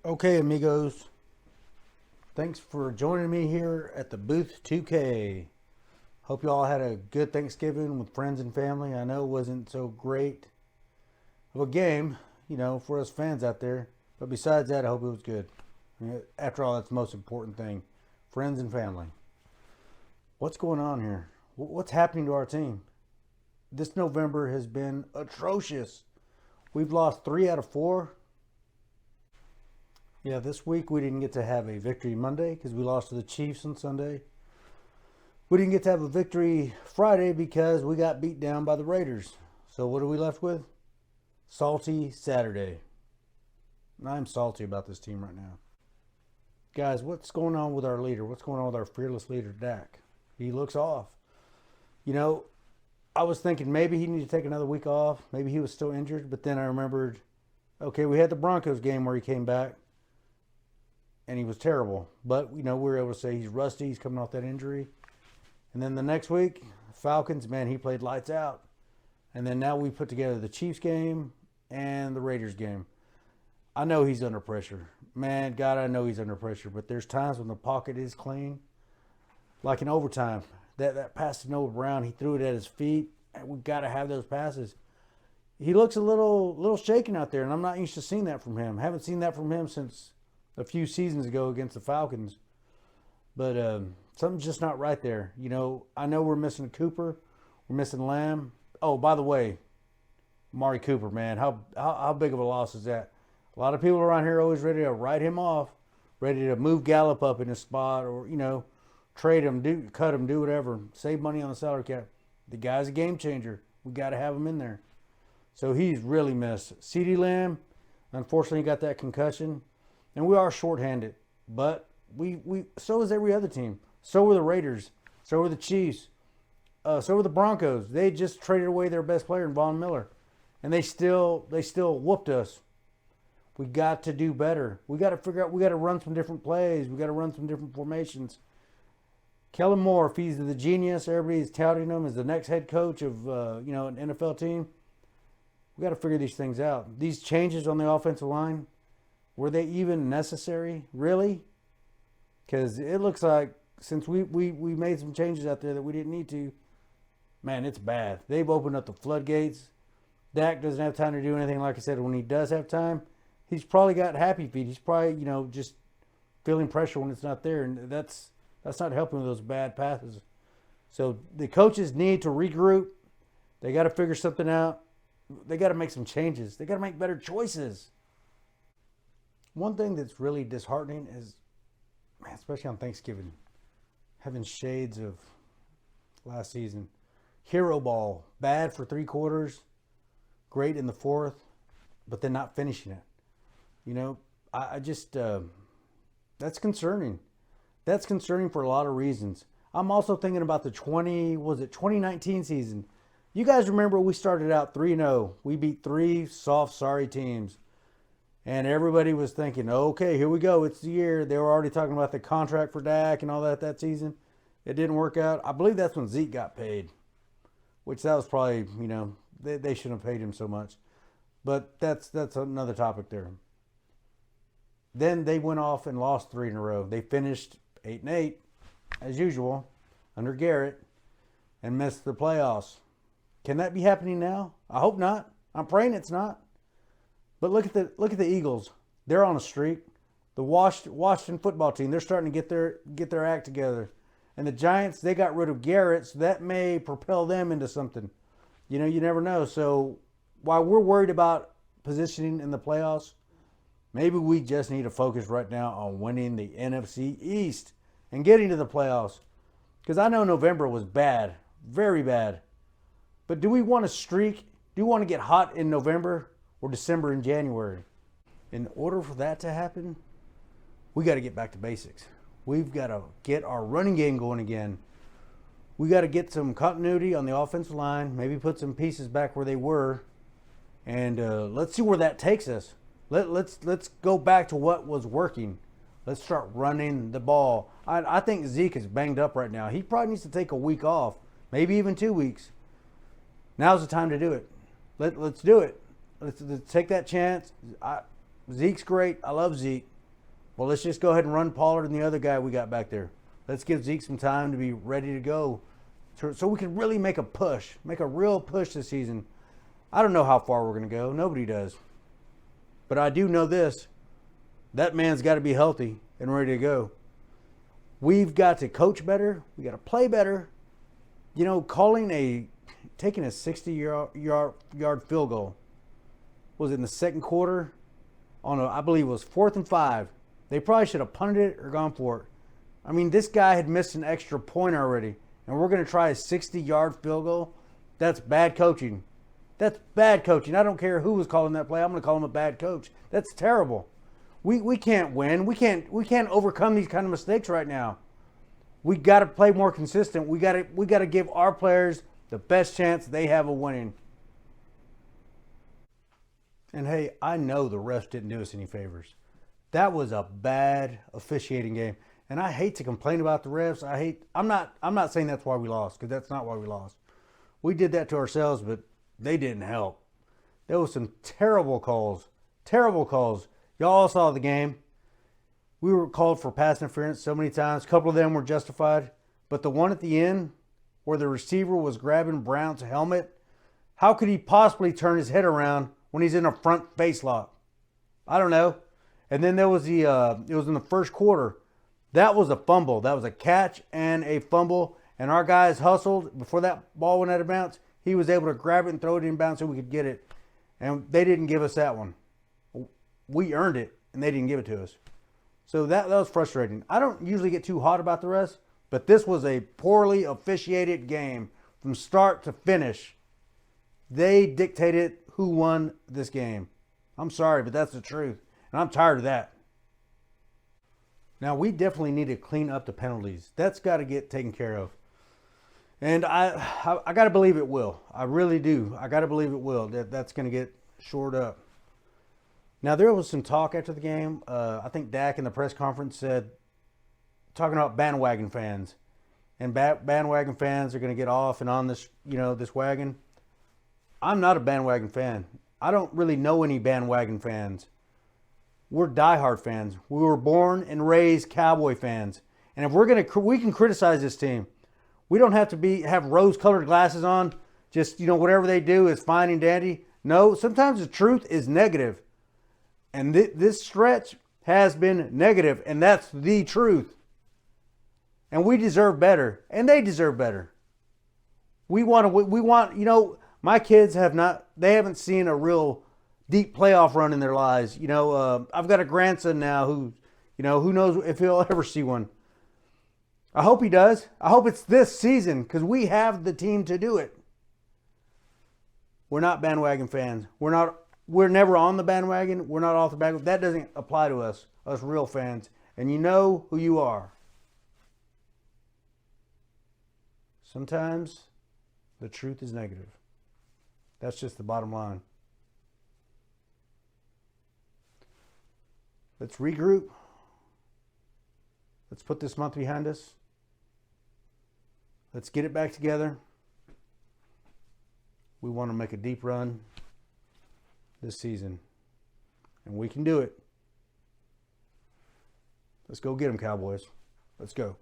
Okay, amigos. Thanks for joining me here at the Booth 2K. Hope you all had a good Thanksgiving with friends and family. I know it wasn't so great of a game, for us fans out there. But besides that, I hope it was good. After all, that's the most important thing. Friends and family. What's going on here? What's happening to our team? This November has been atrocious. We've lost 3 out of 4. Yeah, this week we didn't get to have a victory Monday because we lost to the Chiefs on Sunday. We didn't get to have a victory Friday because we got beat down by the Raiders. So what are we left with? Salty Saturday. I'm salty about this team right now. Guys, what's going on with our leader? What's going on with our fearless leader, Dak? He looks off. I was thinking maybe he needed to take another week off. Maybe he was still injured. But then I remembered, okay, we had the Broncos game where he came back. And he was terrible. But, we were able to say he's rusty. He's coming off that injury. And then the next week, Falcons, man, he played lights out. And then now we put together the Chiefs game and the Raiders game. I know he's under pressure. Man, God, I know he's under pressure. But there's times when the pocket is clean. Like in overtime, that pass to Noah Brown, he threw it at his feet. And we've got to have those passes. He looks a little shaken out there, and I'm not used to seeing that from him. Haven't seen that from him since a few seasons ago against the Falcons. But something's just not right there. I know we're missing Cooper. We're missing Lamb. Oh, by the way, Amari Cooper, man, how big of a loss is that? A lot of people around here are always ready to write him off, ready to move Gallup up in his spot or, trade him, cut him, do whatever, save money on the salary cap. The guy's a game changer. We got to have him in there. So he's really missed. CeeDee Lamb, unfortunately, got that concussion. And we are shorthanded, but we so is every other team. So were the Raiders. So were the Chiefs. So were the Broncos. They just traded away their best player in Von Miller, and they still whooped us. We got to do better. We got to figure out. We got to run some different plays. We got to run some different formations. Kellen Moore, if he's the genius, everybody's touting him as the next head coach of an NFL team. We got to figure these things out. These changes on the offensive line. Were they even necessary, really? Because it looks like since we made some changes out there that we didn't need to, man, it's bad. They've opened up the floodgates. Dak doesn't have time to do anything. Like I said, when he does have time, he's probably got happy feet. He's probably, just feeling pressure when it's not there. And that's not helping with those bad passes. So the coaches need to regroup. They got to figure something out. They got to make some changes. They got to make better choices. One thing that's really disheartening is, man, especially on Thanksgiving, having shades of last season. Hero ball, bad for 3 quarters, great in the 4th, but then not finishing it. I just, that's concerning. That's concerning for a lot of reasons. I'm also thinking about the 2019 season. You guys remember we started out 3-0. We beat 3 soft, sorry teams. And everybody was thinking, okay, here we go. It's the year. They were already talking about the contract for Dak and all that season. It didn't work out. I believe that's when Zeke got paid, which that was probably, they shouldn't have paid him so much. But that's another topic there. Then they went off and lost 3 in a row. They finished 8-8, as usual, under Garrett, and missed the playoffs. Can that be happening now? I hope not. I'm praying it's not. But look at the Eagles. They're on a streak. The Washington football team, they're starting to get their act together. And the Giants, they got rid of Garrett, so that may propel them into something. You never know. So while we're worried about positioning in the playoffs, maybe we just need to focus right now on winning the NFC East and getting to the playoffs. Because I know November was bad, very bad. But do we want to streak? Do we want to get hot in November? Or December and January? In order for that to happen, we got to get back to basics. We've got to get our running game going again. We got to get some continuity on the offensive line, maybe put some pieces back where they were, and let's see where that takes us. Let's go back to what was working. Let's start running the ball. I think Zeke is banged up right now. He probably needs to take a week off, maybe even 2 weeks. Now's the time to do it. Let's do it. Let's take that chance. Zeke's great. I love Zeke. Well, let's just go ahead and run Pollard and the other guy we got back there. Let's give Zeke some time to be ready to go so we can really make a real push this season. I don't know how far we're going to go. Nobody does. But I do know this. That man's got to be healthy and ready to go. We've got to coach better. We got to play better. You know, taking a 60-yard field goal was in the second quarter I believe it was 4th and 5. They probably should have punted it or gone for it. I mean, this guy had missed an extra point already, and we're going to try a 60-yard field goal? That's bad coaching. That's bad coaching. I don't care who was calling that play. I'm going to call him a bad coach. That's terrible. We can't win. We can't overcome these kind of mistakes right now. We got to play more consistent. We got to give our players the best chance they have of winning. And hey, I know the refs didn't do us any favors. That was a bad officiating game. And I hate to complain about the refs. I'm not saying that's why we lost, because that's not why we lost. We did that to ourselves, but they didn't help. There was some terrible calls. Terrible calls. Y'all all saw the game. We were called for pass interference so many times. A couple of them were justified. But the one at the end where the receiver was grabbing Brown's helmet, how could he possibly turn his head around when he's in a front face lock? I don't know. And then there was it was in the first quarter. That was a fumble. That was a catch and a fumble. And our guys hustled before that ball went out of bounds. He was able to grab it and throw it in bounds so we could get it. And they didn't give us that one. We earned it, and they didn't give it to us. So that was frustrating. I don't usually get too hot about the refs, but this was a poorly officiated game from start to finish. They dictated who won this game. I'm sorry, but that's the truth. And I'm tired of that. Now, we definitely need to clean up the penalties. That's got to get taken care of. And I got to believe it will. I really do. I got to believe it will. That's going to get shored up. Now, there was some talk after the game. I think Dak in the press conference said, talking about bandwagon fans. And bandwagon fans are going to get off and on this, this wagon. I'm not a bandwagon fan. I don't really know any bandwagon fans. We're diehard fans. We were born and raised Cowboy fans. And if we can criticize this team. We don't have to have rose-colored glasses on. Just, whatever they do is fine and dandy. No, sometimes the truth is negative. And this stretch has been negative, and that's the truth. And we deserve better, and they deserve better. We want, my kids haven't seen a real deep playoff run in their lives. I've got a grandson now who knows if he'll ever see one. I hope he does. I hope it's this season because we have the team to do it. We're not bandwagon fans. We're never on the bandwagon. We're not off the bandwagon. That doesn't apply to us real fans. And you know who you are. Sometimes the truth is negative. That's just the bottom line. Let's regroup. Let's put this month behind us. Let's get it back together. We want to make a deep run this season. And we can do it. Let's go get them, Cowboys. Let's go.